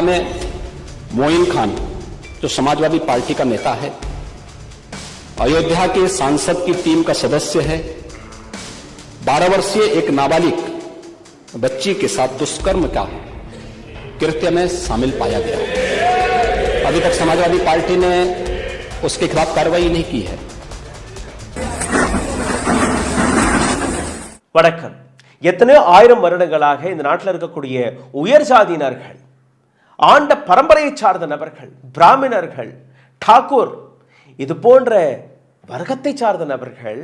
में मोइन खान, जो समाजवादी पार्टी का नेता है, अयोध्या के सांसद की टीम का सदस्य है, 12 वर्षीय एक नाबालिग बच्ची के साथ दुष्कर्म का कृत्य में शामिल पाया गया। अभी तक समाजवादी पार्टी ने उसके खिलाफ कार्रवाई नहीं की है। வணக்கம். எத்தனையோ ஆயிரம் வருடங்களாக இந்த நாட்டில் இருக்கக்கூடிய உயர் ஜாதியினர்கள், ஆண்ட பரம்பரையை சார்ந்த நபர்கள், பிராமணர்கள், டாக்கூர், இது போன்ற வர்க்கத்தை சார்ந்த நபர்கள்,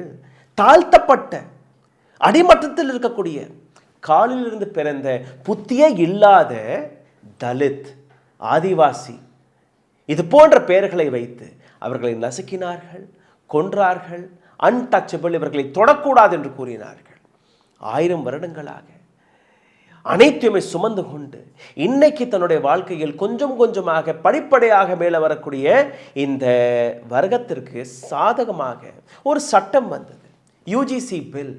தாழ்த்தப்பட்ட அடிமட்டத்தில் இருக்கக்கூடிய, காலிலிருந்து பிறந்த புத்தியே இல்லாத தலித், ஆதிவாசி, இது போன்ற பெயர்களை வைத்து அவர்களை நசுக்கினார்கள், கொன்றார்கள். அன்டச்சபிள், இவர்களை தொடக்கூடாது என்று கூறினார்கள். 1000 வருடங்களாக அனைத்துமே சுமந்து கொண்டு இன்னைக்கு தன்னுடைய வாழ்க்கையில் கொஞ்சம் கொஞ்சமாக படிப்படியாக மேலே வரக்கூடிய இந்த வர்க்கத்திற்கு சாதகமாக ஒரு சட்டம் வந்தது, யூஜிசி பில்.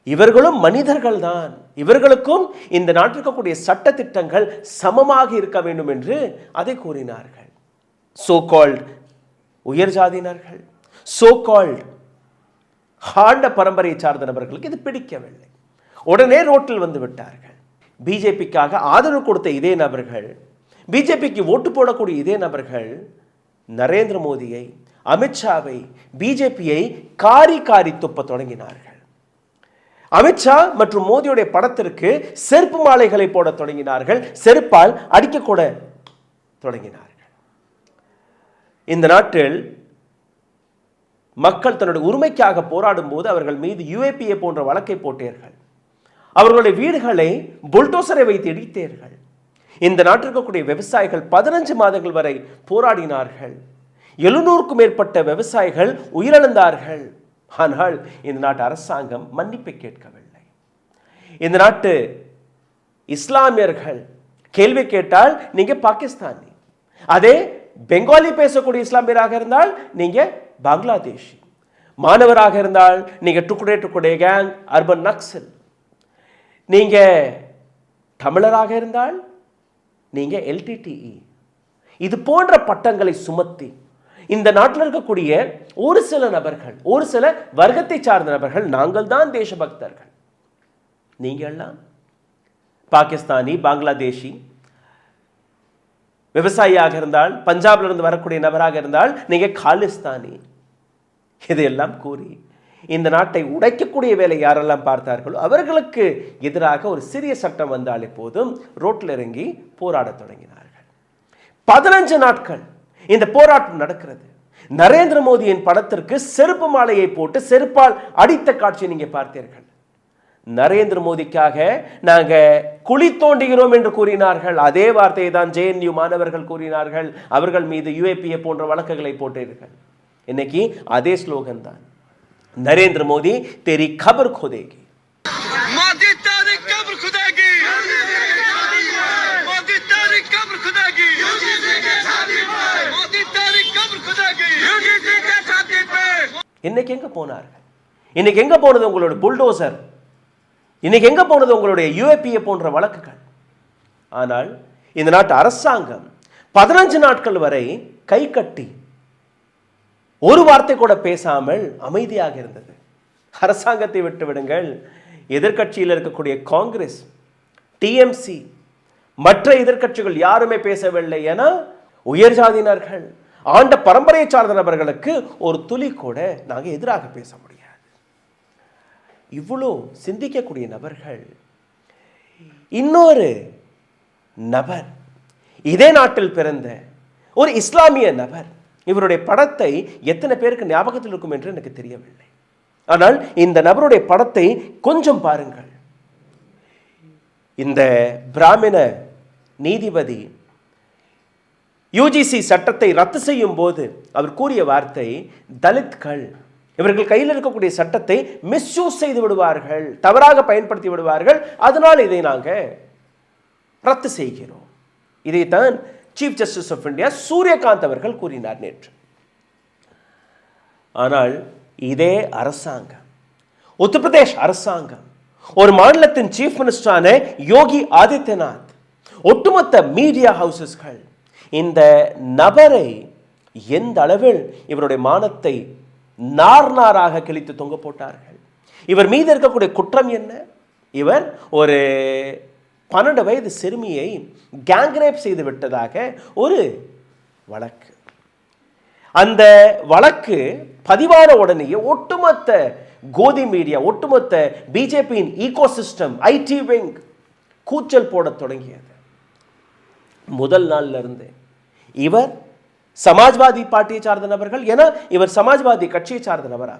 இவர்களும் மனிதர்கள் தான், இவர்களுக்கும் இந்த நாட்டில் இருக்கக்கூடிய சட்ட திட்டங்கள் சமமாக இருக்க வேண்டும் என்று அதை கூறினார்கள். சோ கால்ட் உயர் ஜாதியினர்கள், சோ கால்ட் ஆண்ட பரம்பரையை சார்ந்த நபர்களுக்கு இது பிடிக்கவில்லை. உடனே ரோட்டில் வந்து விட்டார்கள். பிஜேபிக்காக ஆதரவு கொடுத்த இதே நபர்கள், பிஜேபிக்கு ஓட்டு போடக்கூடிய இதே நபர்கள் நரேந்திர மோடியை, அமித்ஷாவை, பிஜேபியை காரி காரி துப்ப தொடங்கினார்கள். அமித்ஷா மற்றும் மோடியுடைய படத்திற்கு செருப்பு மாலைகளை போட தொடங்கினார்கள், செருப்பால் அடிக்கக்கூட தொடங்கினார்கள். இந்த நாட்டில் மக்கள் தன்னுடைய உரிமைக்காக போராடும் போது அவர்கள் மீது யுஏபிஏ போன்ற வழக்கை போட்டீர்கள். அவர்களுடைய வீடுகளை புல்டோசரை வைத்து இடித்தீர்கள். இந்த நாட்டில் இருக்கக்கூடிய விவசாயிகள் 15 மாதங்கள் வரை போராடினார்கள். 700க்கும் மேற்பட்ட விவசாயிகள் உயிரிழந்தார்கள். ஆனால் இந்த நாட்டு அரசாங்கம் மன்னிப்பை கேட்கவில்லை. இந்த நாட்டு இஸ்லாமியர்கள் கேள்வி கேட்டால் நீங்க பாகிஸ்தானி, அதே பெங்காலி பேசக்கூடிய இஸ்லாமியராக இருந்தால் நீங்க பங்களாதேஷி, மாணவராக இருந்தால் நீங்க டுக்குடே கேங், அர்பன் நக்சல், நீங்க தமிழராக இருந்தால் நீங்க எல்டிடிஇ, இது போன்ற பட்டங்களை சுமத்தி இந்த நாட்டில் இருக்கக்கூடிய ஒரு சில நபர்கள், ஒரு சில வர்க்கத்தை சார்ந்த நபர்கள், நாங்கள் தான் தேசபக்தர்கள், நீங்க எல்லாம் பாகிஸ்தானி, பங்களாதேஷி, விவசாயியாக இருந்தால், பஞ்சாப்ல இருந்து வரக்கூடிய நபராக இருந்தால் நீங்க காலிஸ்தானி, இதையெல்லாம் கூறி இந்த நாட்டை உடைக்கக்கூடிய வேலை யாரெல்லாம் பார்த்தார்களோ அவர்களுக்கு எதிராக ஒரு சிறிய சட்டம் வந்தாலே போதும் ரோட்டில் இறங்கி போராட தொடங்கினார்கள். 15 நாட்கள் இந்த போராட்டம் நடக்கிறது. நரேந்திர மோடியின் படத்திற்கு செருப்பு மாலையை போட்டு செருப்பால் அடித்த காட்சியை நீங்க பார்த்தீர்கள். நரேந்திர மோடிக்காக நாங்க குழி தோண்டுகிறோம் என்று கூறினார்கள். அதே வார்த்தையை தான் ஜேஎன்யூ மாணவர்கள் கூறினார்கள். அவர்கள் மீது யுஏபிஏ போன்ற வழக்குகளை போட்டீர்கள். இன்னைக்கு அதே ஸ்லோகன் தான், நரேந்திர மோடி तेरी खबर खोदेगी, मोदी तेरी खबर खोदेगी, मोदी तेरी खबर खोदेगी, मोदी तेरी खबर खोदेगी, यूजीसी के छाती पे. இன்னைக்கு எங்க போனார்கள்? இன்னைக்கு எங்க போனது உங்களுடைய புல்டோசர்? இன்னைக்கு எங்க போனது உங்களுடைய யுஏபிஏ போன்ற வழக்குகள்? ஆனால் இந்த நாட்டு அரசாங்கம் 15 நாட்கள் வரை கை கட்டி ஒரு வார்த்தை கூட பேசாமல் அமைதியாக இருந்தது. அரசாங்கத்தை விட்டு விடுங்கள், எதிர்க்கட்சியில் இருக்கக்கூடிய காங்கிரஸ், டிஎம்சி, மற்ற எதிர்க்கட்சிகள் யாருமே பேசவில்லை. என உயர் ஜாதியினர்கள், ஆண்ட பரம்பரையை சார்ந்த நபர்களுக்கு ஒரு துளி கூட நாங்கள் எதிராக பேச முடியாது. இவ்வளோ சிந்திக்கக்கூடிய நபர்கள், இன்னொரு நபர், இதே நாட்டில் பிறந்த ஒரு இஸ்லாமிய நபர், இவருடைய படத்தை எத்தனை பேருக்கு ஞாபகத்தில் இருக்கும் என்று எனக்கு தெரியவில்லை. ஆனால் இந்த நபருடைய படத்தை கொஞ்சம் பாருங்கள். இந்த பிராமண நீதிபதி யூஜிசி சட்டத்தை ரத்து செய்யும் போது அவர் கூறிய வார்த்தை, தலித்கள் இவர்கள் கையில் இருக்கக்கூடிய சட்டத்தை மிஸ்யூஸ் செய்து விடுவார்கள், தவறாக பயன்படுத்தி விடுவார்கள், அதனால் இதை நாங்கள் ரத்து செய்கிறோம். இதைத்தான் chief justice of India Suryakant அவர்கள் கூறினார் நேற்று. ஆனால் இதே அரசாங்கம், உத்தரப்பிரதேஷ் அரசாங்கம், ஒரு மாநிலத்தின் சீஃப் மினிஸ்டரான யோகி ஆதித்யநாத் ஒட்டுமொத்த மீடியா ஹவுசஸ்கள் இந்த நபரை எந்த அளவில் இவருடைய மானத்தை நார் நாராக கிழித்து தொங்க போட்டார்கள். இவர் மீது இருக்கக்கூடிய குற்றம் என்ன? இவர் ஒரு 12 வயது சிறுமியை கேங்ரேப் செய்து விட்டதாக ஒரு வழக்கு. அந்த வழக்கு பதிவான உடனேயே ஒட்டுமொத்த கோதி மீடியா, ஒட்டுமொத்த பிஜேபியின் ஈகோசிஸ்டம், ஐடி விங் கூச்சல் போட தொடங்கியது. முதல் நாள்ல இருந்து இவர் சமாஜ்வாதி பார்ட்டியை சார்ந்த நபர்கள், ஏன்னா இவர் சமாஜ்வாதி கட்சியை சார்ந்த நபரா,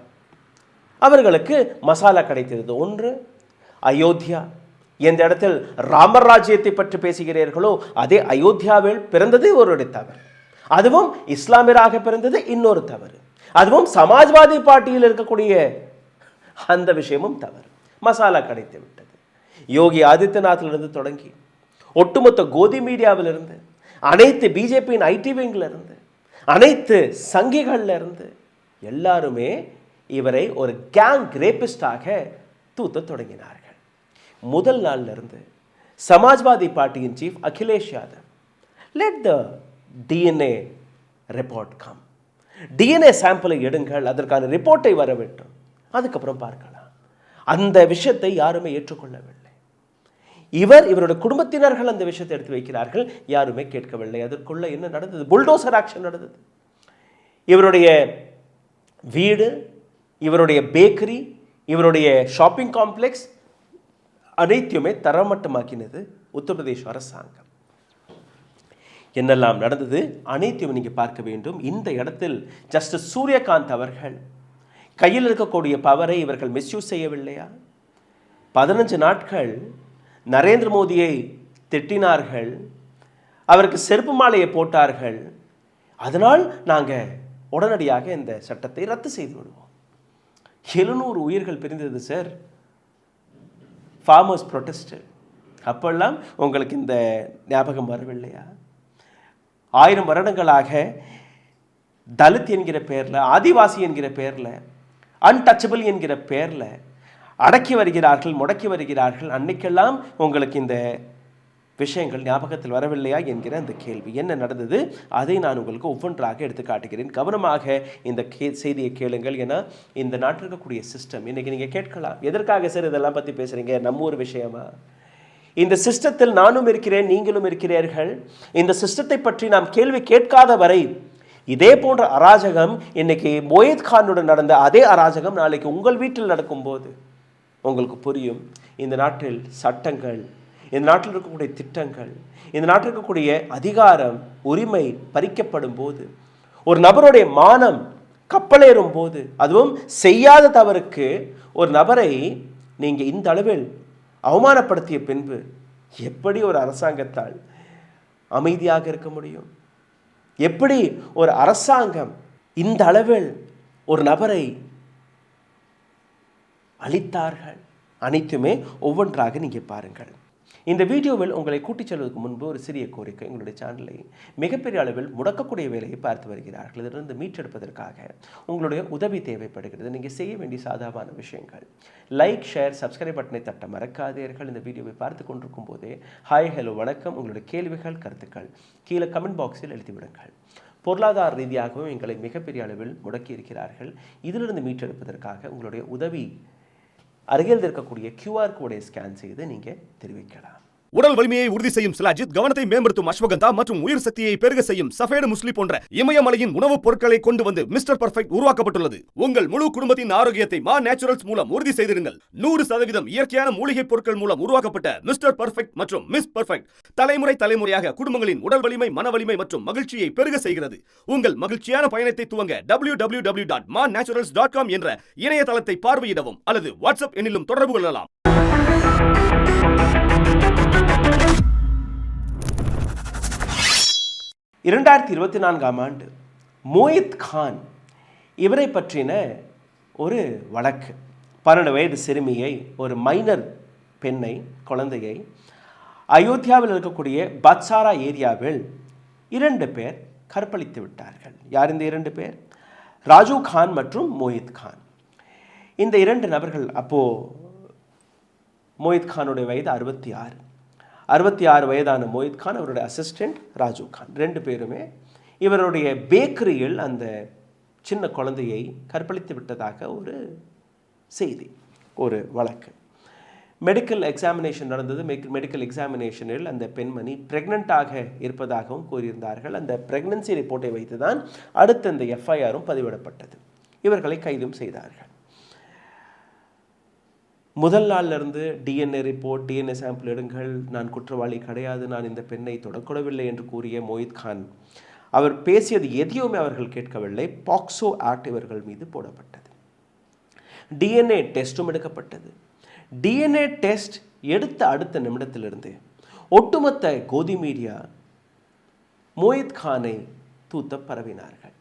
அவர்களுக்கு மசாலா கிடைத்தது. ஒன்று, அயோத்தியா, எந்த இடத்தில் ராமர் ராஜ்யத்தை பற்றி பேசுகிறீர்களோ அதே அயோத்தியாவில் பிறந்தது ஒரு தவறு, அதுவும் இஸ்லாமியராக பிறந்தது இன்னொரு தவறு, அதுவும் சமாஜ்வாதி பார்ட்டியில் இருக்கக்கூடிய அந்த விஷயமும் தவறு. மசாலா கிடைத்து விட்டது. யோகி ஆதித்யநாத்திலிருந்து தொடங்கி ஒட்டுமொத்த கோதி மீடியாவிலிருந்து, அனைத்து பிஜேபியின் ஐடி விங்ல இருந்து, அனைத்து சங்கிகள்ல இருந்து எல்லாருமே இவரை ஒரு கேங் ரேபிஸ்டாக தூத்த தொடங்கினார்கள். முதல் நாள்ல இருந்து சமாஜ்வாதி பார்ட்டியின் chief Akhilesh Yadav, let the DNA report come, DNA சாம்பிளை எடுங்கள், அதற்கான ரிப்போர்ட்டை வர வேண்டும், அதுக்கப்புறம் பார்க்கலாம். அந்த விஷயத்தை யாருமே ஏற்றுக்கொள்ளவில்லை. இவருடைய குடும்பத்தினர்கள் அந்த விஷயத்தை எடுத்து வைக்கிறார்கள், யாருமே கேட்கவில்லை. அதற்குள்ள என்ன நடந்தது? புல்டோசர் ஆக்ஷன் நடந்தது. இவருடைய வீடு, இவருடைய பேக்கரி, இவருடைய ஷாப்பிங் காம்ப்ளெக்ஸ் அனைத்தையுமே தரமட்டமாக்கினது உத்தரப்பிரதேச அரசாங்கம். என்னெல்லாம் நடந்தது அனைத்தையும் நீங்க பார்க்க வேண்டும். இந்த இடத்தில் ஜஸ்டிஸ் சூரியகாந்த் அவர்கள் கையில் இருக்கக்கூடிய பவரை இவர்கள் மிஸ்யூஸ் செய்யவில்லையா? 15 நாட்கள் நரேந்திர மோடியை திட்டினார்கள், அவருக்கு செருப்பு மாலையை போட்டார்கள். அதனால் நாங்கள் உடனடியாக இந்த சட்டத்தை ரத்து செய்து விடுவோம். 700 உயிர்கள் பிரிந்தது சார், ஃபார்மர்ஸ் ப்ரொட்டஸ்ட். அப்பெல்லாம் உங்களுக்கு இந்த ஞாபகம் வரவில்லையா? 1000 வருடங்களாக தலித் என்கிற பேரில், ஆதிவாசி என்கிற பேரில், அன்டச்சபிள் என்கிற பேரில் அடக்கி வருகிறார்கள், முடக்கி வருகிறார்கள். அன்னைக்கெல்லாம் உங்களுக்கு இந்த விஷயங்கள் ஞாபகத்தில் வரவில்லையா என்கிற அந்த கேள்வி. என்ன நடந்தது அதை நான் உங்களுக்கு ஒவ்வொன்றாக எடுத்து காட்டுகிறேன். கவனமாக இந்த செய்தியை கேளுங்கள். ஏன்னா இந்த நாட்டில் இருக்கக்கூடிய சிஸ்டம் இன்னைக்கு நீங்கள் கேட்கலாம், எதற்காக சார் இதெல்லாம் பற்றி பேசுகிறீங்க, நம்ம ஒரு விஷயமா? இந்த சிஸ்டத்தில் நானும் இருக்கிறேன், நீங்களும் இருக்கிறீர்கள். இந்த சிஸ்டத்தை பற்றி நாம் கேள்வி கேட்காத வரை இதே போன்ற அராஜகம் இன்னைக்கு மொய்த் கானுடன் நடந்த அதே அராஜகம் நாளைக்கு உங்கள் வீட்டில் நடக்கும்போது உங்களுக்கு புரியும். இந்த நாட்டில் சட்டங்கள், இந்த நாட்டில் இருக்கக்கூடிய திட்டங்கள், இந்த நாட்டில் இருக்கக்கூடிய அதிகாரம், உரிமை பறிக்கப்படும் போது, ஒரு நபருடைய மானம் கப்பலேறும் போது, அதுவும் செய்யாத தவறுக்கு ஒரு நபரை நீங்க இந்த அளவில் அவமானப்படுத்திய பின்பு எப்படி ஒரு அரசாங்கத்தால் அமைதியாக இருக்க முடியும்? எப்படி ஒரு அரசாங்கம் இந்த அளவில் ஒரு நபரை அளித்தார்கள்? அனைத்துமே ஒவ்வொன்றாக நீங்க பாருங்கள். இந்த வீடியோவில் உங்களை கூட்டிச் செல்வதற்கு முன்பு ஒரு சிறிய கோரிக்கை. எங்களுடைய சேனலை மிகப்பெரிய அளவில் முடக்கக்கூடிய வேலையை பார்த்து வருகிறார்கள். இதிலிருந்து மீட்டெடுப்பதற்காக உங்களுடைய உதவி தேவைப்படுகிறது. நீங்கள் செய்ய வேண்டிய சாதாரண விஷயங்கள், லைக், ஷேர், சப்ஸ்கிரைப் பட்டனை தட்ட மறக்காதீர்கள். இந்த வீடியோவை பார்த்து கொண்டிருக்கும் போதே ஹாய், ஹலோ, வணக்கம், உங்களுடைய கேள்விகள், கருத்துக்கள் கீழே கமெண்ட் பாக்ஸில் எழுதிவிடுங்கள். பொருளாதார ரீதியாகவும் எங்களை மிகப்பெரிய அளவில் முடக்கி இருக்கிறார்கள். இதிலிருந்து மீட்டெடுப்பதற்காக உங்களுடைய உதவி அருகில் இருக்கக்கூடிய QR கோடை ஸ்கேன் செய்து நீங்க தெரிவிக்கலாம். உடல் வலிமையை உறுதி செய்யும் சிலாஜித், கவனத்தை மேம்படுத்தும் அஸ்வகந்தா மற்றும் உயிர் சக்தியை பெருக செய்யும் சஃபேடு முஸ்லி போன்ற இமயமலையின் உணவுப் பொருட்களை கொண்டு வந்து மிஸ்டர் பர்ஃபெக்ட் உருவாக்கப்பட்டுள்ளது. உங்கள் முழு குடும்பத்தின் ஆரோக்கியத்தை மா நேச்சுரல்ஸ் மூலம் உறுதி செய்திருங்கள். 100% இயற்கையான மூலிகை பொருட்கள் மூலம் உருவாக்கப்பட்ட மிஸ்டர் பர்ஃபெக்ட் மற்றும் மிஸ் பர்ஃபெக்ட் தலைமுறையாக குடும்பங்களின் உடல் வலிமை, மன வலிமை மற்றும் மகிழ்ச்சியை பெருக செய்கிறது. உங்கள் மகிழ்ச்சியான பயணத்தை துவங்க www.manaturals.com என்ற இணையதளத்தை பார்வையிடவும் அல்லது வாட்ஸ்அப் எண்ணிலும் தொடர்பு கொள்ளலாம். 2024ஆம் ஆண்டு மொய்த் கான் இவரை பற்றின ஒரு வழக்கு. 12 வயது சிறுமியை, ஒரு மைனர் பெண்ணை, குழந்தையை அயோத்தியாவில் இருக்கக்கூடிய பத்சாரா ஏரியாவில் 2 பேர் கற்பழித்து விட்டார்கள். யார் இந்த 2 பேர்? ராஜு கான் மற்றும் மொய்த் கான். இந்த 2 நபர்கள், அப்போ மொய்த் கானுடைய வயது 66, 66 வயதான மொய்த் கான், அவருடைய அசிஸ்டண்ட் ராஜு கான், 2 பேருமே இவருடைய பேக்கரியில் அந்த சின்ன குழந்தையை கற்பழித்து விட்டதாக ஒரு செய்தி, ஒரு வழக்கு. மெடிக்கல் எக்ஸாமினேஷன் நடந்தது. மெடிக்கல் எக்ஸாமினேஷனில் அந்த பெண்மணி பிரெக்னெண்ட்டாக இருப்பதாகவும் கூறியிருந்தார்கள். அந்த பிரெக்னன்சி ரிப்போர்ட்டை வைத்து தான் அடுத்த இந்த எஃப்ஐஆரும் பதிவிடப்பட்டது. இவர்களை கைதும் செய்தார்கள். முதல் நாளிலிருந்து டிஎன்ஏ ரிப்போர்ட், டிஎன்ஏ சாம்பிள் எடுங்கள், நான் குற்றவாளி கிடையாது, நான் இந்த பெண்ணை தொடக்கூடவில்லை என்று கூறிய மொய்த் கான், அவர் பேசியது எதையுமே அவர்கள் கேட்கவில்லை. பாக்சோ ஆக்ட் இவர்கள் மீது போடப்பட்டது. டிஎன்ஏ டெஸ்ட்டும் எடுக்கப்பட்டது. டிஎன்ஏ டெஸ்ட் எடுத்த அடுத்த நிமிடத்திலிருந்து ஒட்டுமொத்த கோதி மீடியா மொய்த் கானை தூத்த பரவினார்கள்.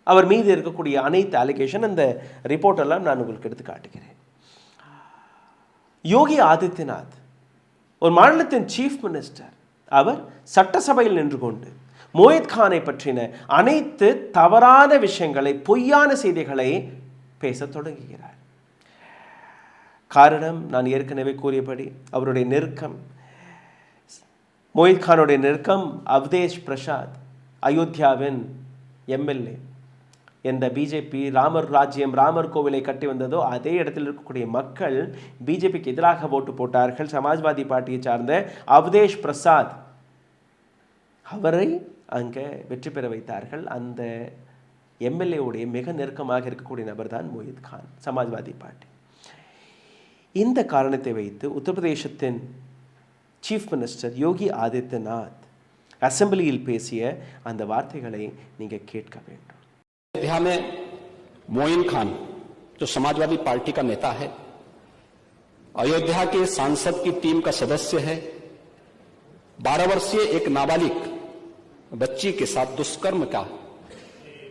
அவர் மீது இருக்கக்கூடிய அனைத்து அலிகேஷன், அந்த ரிப்போர்ட் எல்லாம் நான் உங்களுக்கு எடுத்து காட்டுகிறேன். யோகி ஆதித்யநாத் ஒரு மாநிலத்தின் சீஃப் மினிஸ்டர், அவர் சட்டசபையில் நின்று கொண்டு மொய்த் கானை பற்றின அனைத்து தவறான விஷயங்களை, பொய்யான செய்திகளை பேச தொடங்குகிறார். காரணம், நான் ஏற்கனவே கூறியபடி அவருடைய நெருக்கம், மொய்த் கானுடைய நெருக்கம் அவதேஷ் பிரசாத், அயோத்தியாவின் எம்எல்ஏ. எந்த பிஜேபி ராமர் ராஜ்யம், ராமர் கோவிலை கட்டி வந்ததோ அதே இடத்தில் இருக்கக்கூடிய மக்கள் பிஜேபிக்கு எதிராக ஓட்டு போட்டார்கள். சமாஜ்வாதி பார்ட்டியை சார்ந்த அவதேஷ் பிரசாத், அவரை அங்கே வெற்றி பெற வைத்தார்கள். அந்த எம்எல்ஏவுடைய மிக நெருக்கமாக இருக்கக்கூடிய நபர் தான் மொய்த் கான், சமாஜ்வாதி பார்ட்டி. இந்த காரணத்தை வைத்து உத்தரப்பிரதேசத்தின் சீஃப் மினிஸ்டர் யோகி ஆதித்யநாத் அசெம்பிளியில் பேசிய அந்த வார்த்தைகளை நீங்கள் கேட்க வேண்டும். अयोध्या में मोइन खान जो समाजवादी पार्टी का नेता है, अयोध्या के सांसद की टीम का सदस्य है, 12 वर्षीय एक नाबालिग बच्ची के साथ दुष्कर्म का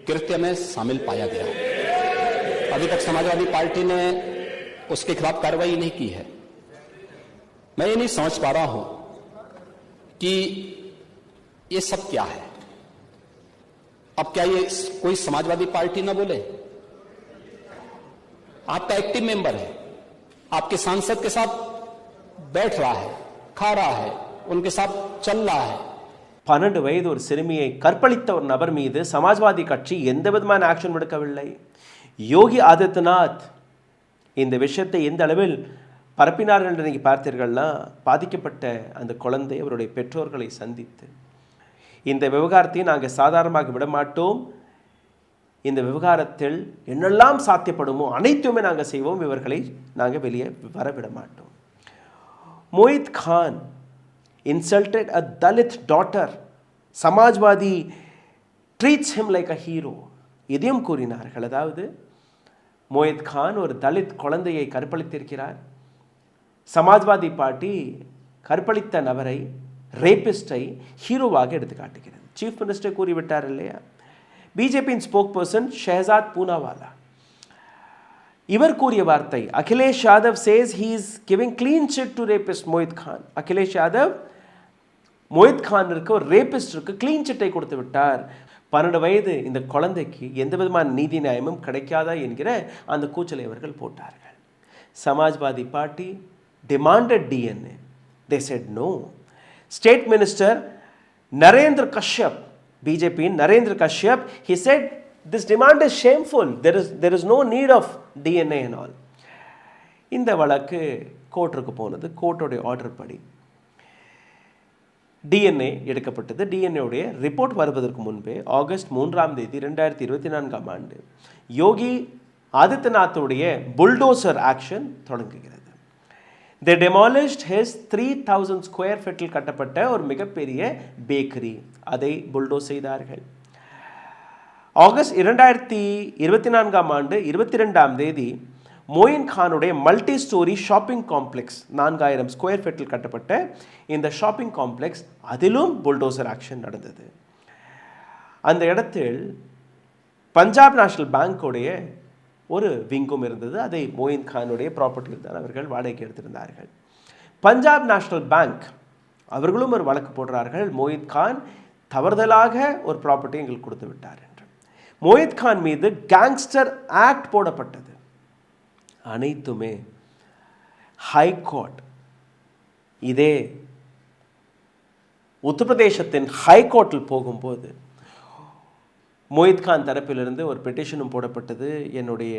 कृत्य में शामिल पाया गया। अभी तक समाजवादी पार्टी ने उसके खिलाफ कार्रवाई नहीं की है। मैं ये नहीं समझ पा रहा हूं कि ये सब क्या है। अब क्या ये कोई समाजवादी पार्टी ना बोले? आपका एक्टिव मेंबर है, आपके सांसद के साथ बैठ रहा है, खा रहा है, उनके साथ चल रहा है. 12 வயது ஒரு சிறுமியை கற்பழித்த ஒரு நபர் மீது சமாஜ்வாதி கட்சி எந்த விதமான ஆக்ஷன் எடுக்கவில்லை. யோகி ஆதித்யநாத் இந்த விஷயத்தை எந்த அளவில் பரப்பினார்கள் என்று நீங்கள் பார்த்தீர்கள்னா, பாதிக்கப்பட்ட அந்த குழந்தை அவருடைய பெற்றோர்களை சந்தித்து, இந்த விவகாரத்தை நாங்கள் சாதாரணமாக விடமாட்டோம், இந்த விவகாரத்தில் என்னெல்லாம் சாத்தியப்படுமோ அனைத்துமே நாங்கள் செய்வோம், இவர்களை நாங்கள் வெளியே வர விட மாட்டோம். மொய்த் Khan insulted a Dalit daughter. Samajwadi treats him like a hero. இதையும் கூறினார்கள். அதாவது மொய்த் கான் ஒரு தலித் குழந்தையை கற்பழித்திருக்கிறார். சமாஜ்வாதி பார்ட்டி கற்பழித்த நபரை, ரேபிஸ்டை ஹீரோவாக எடுத்து காட்டுகிறது. சீஃப் மினிஸ்டர் கூறிவிட்டார் இல்லையா? பிஜேபியின் ஸ்போக் பர்சன் ஷெஹசாத் பூனாவாலா, இவர் கூறிய வார்த்தை, Akhilesh Yadav says he is giving clean chit to rapist Moid Khan. Akhilesh Yadav Moid கானிற்கு ஒரு ரேபிஸ்டிற்கு கிளீன் சிட்டை கொடுத்து விட்டார். 12 வயது இந்த குழந்தைக்கு எந்த விதமான நீதி நியாயமும் கிடைக்காதா என்கிற அந்த கூச்சலை அவர்கள் போட்டார்கள். Samajwadi party demanded DNA. They said no. State Minister Narendra Kashyap, BJP Narendra Kashyap, he said this demand is shameful. There is no need of DNA and all. இந்த வழக்கு கோர்ட்டுக்கு போனது. கோர்ட்டோடைய ஆர்டர் படி டிஎன்ஏ எடுக்கப்பட்டது. டிஎன்ஏவுடைய ரிப்போர்ட் வருவதற்கு முன்பே ஆகஸ்ட் 3ஆம் தேதி 2024ஆம் ஆண்டு யோகி ஆதித்யநாத்துடைய புல்டோசர் ஆக்ஷன் தொடங்குகிறது. They demolished his 3000 ஸ்கொயர் ஃபீட்டில் கட்டப்பட்ட ஒரு மிகப்பெரிய பேக்கரி. அதை புல்டோஸ் செய்தார்கள். ஆகஸ்ட் 2024ஆம் ஆண்டு 22ஆம் தேதி மொயின் கானுடைய multi storey shopping complex, 4000 square ஃபீட்டில் கட்டப்பட்ட இந்த ஷாப்பிங் காம்ப்ளெக்ஸ், அதிலும் புல்டோசர் ஆக்ஷன் நடந்தது. அந்த இடத்தில் பஞ்சாப் நேஷனல் பேங்கோடைய ஒரு விங்கும் இருந்தது. அதை மொயின் கானுடைய ப்ராப்பர்ட்டியில் தான் அவர்கள் வாடகைக்கு எடுத்திருந்தார்கள். பஞ்சாப் நேஷனல் பேங்க் அவர்களும் ஒரு வழக்கு போடுறார்கள், மொயின் கான் தவறுதலாக ஒரு ப்ராப்பர்ட்டி எங்களுக்கு கொடுத்து விட்டார் என்று. மொயின் கான் மீது கேங்ஸ்டர் ஆக்ட் போடப்பட்டது. அனைத்துமே ஹைகோர்ட் இதே உத்தரப்பிரதேசத்தின் ஹைகோர்ட்டில் போகும்போது மொய்த் கான் தரப்பிலிருந்து ஒரு பெட்டிஷனும் போடப்பட்டது. என்னுடைய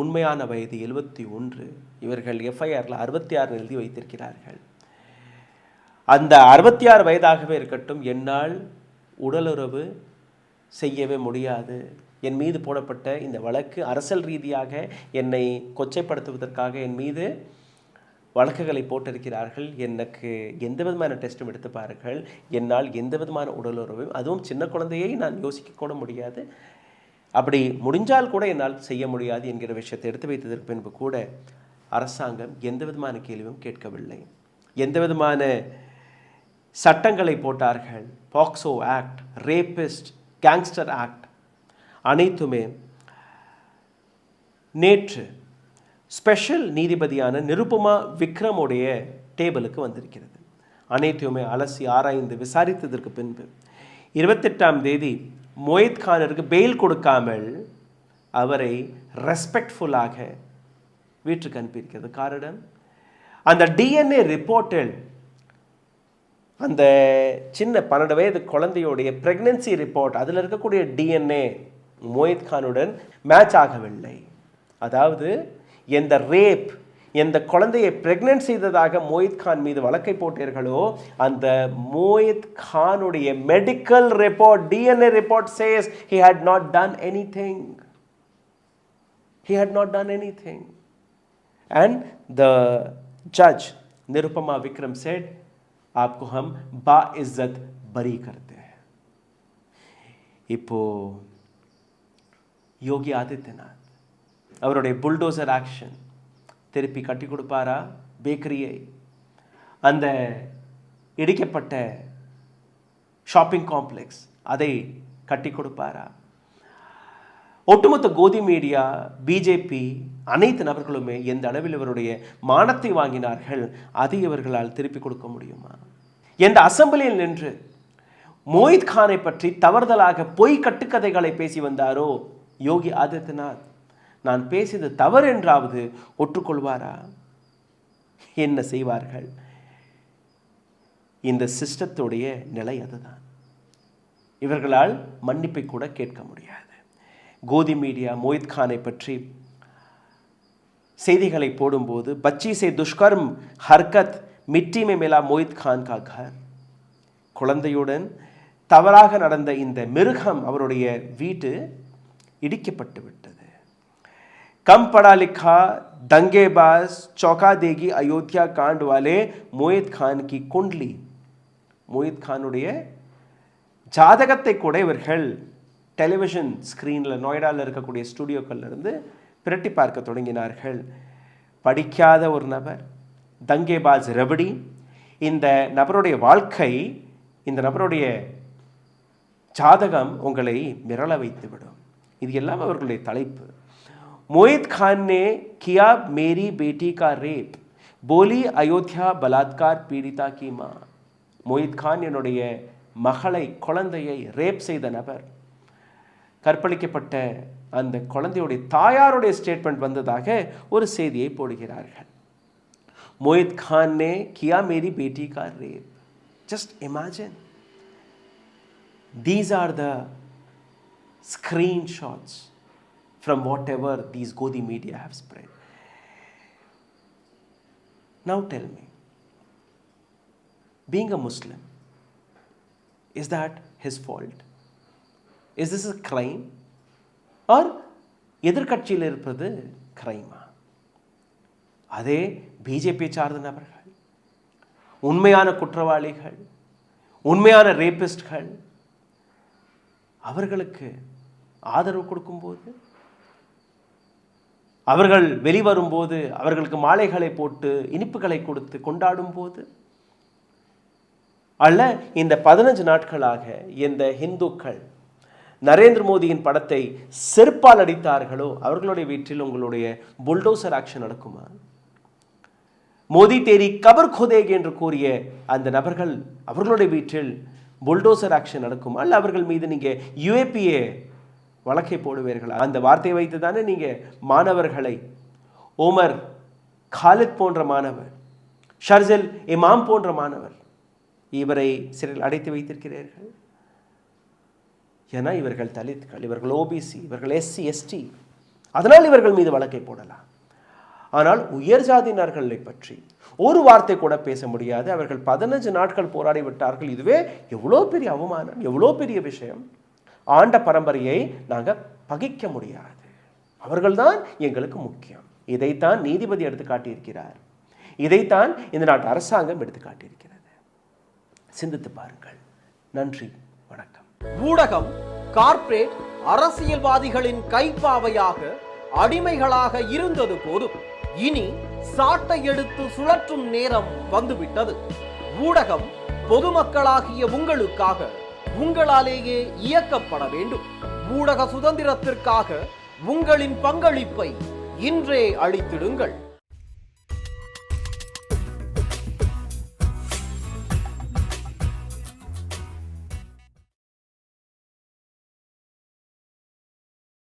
உண்மையான வயது 71. இவர்கள் எஃப்ஐஆரில் 66 எழுதி வைத்திருக்கிறார்கள். அந்த 66 வயதாகவே இருக்கட்டும், என்னால் உடலுறவு செய்யவே முடியாது. என் மீது போடப்பட்ட இந்த வழக்கு அரசியல் ரீதியாக என்னை கொச்சைப்படுத்துவதற்காக என் மீது வழக்குகளை போட்டிருக்கிறார்கள். எனக்கு எந்த விதமான டெஸ்ட்டும் எடுத்து பாருங்கள், என்னால் எந்த விதமான உடலுறவையும், அதுவும் சின்ன குழந்தையை நான் யோசிக்க கூட முடியாது, அப்படி முடிஞ்சால் கூட என்னால் செய்ய முடியாது என்கிற விஷயத்தை எடுத்து வைத்ததற்கு பின்பு கூட அரசாங்கம் எந்த விதமான கேள்வியும் கேட்கவில்லை. எந்த விதமான சட்டங்களை போட்டார்கள், பாக்ஸோ ஆக்ட், ரேபிஸ்ட், கேங்ஸ்டர் ஆக்ட், அனைத்துமே நேற்று ஸ்பெஷல் நீதிபதியான நிருபமா விக்ரமுடைய டேபிளுக்கு வந்திருக்கிறது. அனைத்தையுமே அலசி ஆராய்ந்து விசாரித்ததற்கு பின்பு 28ஆம் தேதி மொய்த் கானிற்கு பெயில் கொடுக்காமல் அவரை ரெஸ்பெக்ட்ஃபுல்லாக வீட்டுக்கு அனுப்பியிருக்கிறது. காரணம், அந்த டிஎன்ஏ ரிப்போர்ட்டில் அந்த சின்ன 12 வயது குழந்தையுடைய பிரெக்னன்சி ரிப்போர்ட், அதில் இருக்கக்கூடிய டிஎன்ஏ மொய்த் கானுடன் மேட்ச் ஆகவில்லை. அதாவது எந்த ரேப், எந்த குழந்தையை பிரெக்னன்ட் செய்ததாக மொய்த் கான் மீது வழக்கை போட்டீர்களோ, அந்த மொய்த் கானுடைய medical report, DNA report says he had not done anything. He had not done anything. And the judge Nirupama Vikram said, आपको हम बाइज्जत बरी करते हैं. இப்போ யோகி ஆதித்யநாத் அவருடைய புல்டோசர் ஆக்ஷன் திருப்பி கட்டி கொடுப்பாரா பேக்கரியை? அந்த இடிக்கப்பட்ட ஷாப்பிங் காம்ப்ளெக்ஸ் அதை கட்டி கொடுப்பாரா? ஒட்டுமொத்த கோதி மீடியா, பிஜேபி, அனைத்து நபர்களுமே எந்த அளவில் இவருடைய மானத்தை வாங்கினார்கள், அதை இவர்களால் திருப்பி கொடுக்க முடியுமா? எந்த அசம்பிளியில் நின்று மொய்த் கானை பற்றி தவறுதலாக பொய் கட்டுக்கதைகளை பேசி வந்தாரோ யோகி ஆதித்யநாத், நான் பேசியது தவறு என்றாவது ஒற்றுக்கொள்வாரா? என்ன செய்வார்கள்? இந்த சிஸ்டத்துடைய நிலை அதுதான். இவர்களால் மன்னிப்பை கூட கேட்க முடியாது. கோதி மீடியா மொய்த் கானை பற்றி செய்திகளை போடும்போது, பச்சி சே துஷ்கர்ம் ஹர்கத் மிட்டி மே மிலா மொய்த் கான் கா கர், குழந்தையுடன் தவறாக நடந்த இந்த மிருகம் அவருடைய வீட்டு இடிக்கப்பட்டு விட்டது. கம் படா லிखा दंगेबाज चौंका देगी अयोध्या कांड वाले மொய்த் கான் की कुंडली, மொய்த் கானுடைய ஜாதகத்தை கூட இவர்கள் டெலிவிஷன் ஸ்க்ரீனில் நோய்டாவில் இருக்கக்கூடிய ஸ்டுடியோக்களில் இருந்து பிரட்டி பார்க்க தொடங்கினார்கள். படிக்காத ஒரு நபர், தங்கேபாஸ் ரபடி, இந்த நபருடைய வாழ்க்கை, இந்த நபருடைய ஜாதகம் உங்களை மிரள வைத்துவிடும். இது எல்லாம் அவர்களுடைய தலைப்பு. மொய்த் கான் ने किया मेरी बेटी का रेप, बोली अयोध्या बलात्कार पीड़िता की माँ. மொய்த் கான் என்னுடைய மகளை, குழந்தையை ரேப் செய்த நபர், கற்பழிக்கப்பட்ட அந்த குழந்தையுடைய தாயாருடைய ஸ்டேட்மெண்ட் வந்ததாக ஒரு செய்தியை போடுகிறார்கள். மொய்த் கான் ने किया मेरी बेटी का rape. Just imagine. These are the screenshots from whatever these Godi media have spread. Now tell me, being a Muslim, is that his fault? Is this a crime? Or எதிர்கட்சியில் இருப்பது கிரைமா? அதே பிஜேபி சார்ந்த நபர்கள், உண்மையான குற்றவாளிகள், உண்மையான ரேபிஸ்ட்கள், அவர்களுக்கு ஆதரவு கொடுக்கும்போது, அவர்கள் வெளிவரும்போது, அவர்களுக்கு மாலைகளை போட்டு இனிப்புகளை கொடுத்து கொண்டாடும் போது, அல்ல இந்த 15 நாட்களாக எந்த இந்துக்கள் நரேந்திர மோடியின் படத்தை செருப்பால் அடித்தார்களோ அவர்களுடைய வீட்டில் உங்களுடைய புல்டோசர் ஆக்ஷன் நடக்குமா? மோடி தேரி கபர் खोदेगी என்று கூறிய அந்த நபர்கள், அவர்களுடைய வீட்டில் புல்டோசர் ஆக்ஷன் நடக்கும், அல்ல அவர்கள் மீது நீங்க யுஏபிஏ வழக்கை போடுவீர்களா? அந்த வார்த்தையை வைத்து தானே நீங்க மாணவர்களை, ஓமர் காலித் போன்ற மாணவர், ஷர்ஜல் இமாம் போன்ற மாணவர், இவரை சிறையில் அடைத்து வைத்திருக்கிறீர்கள்? ஏன்னா இவர்கள் தலித்கள், இவர்கள் ஓபிசி, இவர்கள் எஸ்சி எஸ்டி, அதனால் இவர்கள் மீது வழக்கை போடலாம். ஆனால் உயர் ஜாதியினர்களை பற்றி ஒரு வார்த்தை கூட பேச முடியாது. அவர்கள் 15 நாட்கள் போராடி விட்டார்கள். இதுவே எவ்வளோ பெரிய அவமானம், எவ்வளோ பெரிய விஷயம். ஆண்ட பரம்பரையை நாங்கள் பகிக்க முடியாது, அவர்கள்தான் எங்களுக்கு முக்கியம். இதைத்தான் நீதிபதி எடுத்து காட்டியிருக்கிறார். இதைத்தான் இந்த நாட்டு அரசாங்கம் எடுத்து காட்டியிருக்கிறது. சிந்தித்து பாருங்கள். நன்றி, வணக்கம். ஊடகம் கார்ப்பரேட் அரசியல்வாதிகளின் கைப்பாவையாக, அடிமைகளாக இருந்தது போதும். இனி சாட்டை எடுத்து சுழற்றும் நேரம் வந்துவிட்டது. ஊடகம் பொதுமக்களாகிய உங்களுக்காக, உங்களாலேயே இயக்கப்பட வேண்டும். ஊடக சுதந்திரத்திற்காக உங்களின் பங்களிப்பை இன்றே அளித்திடுங்கள்.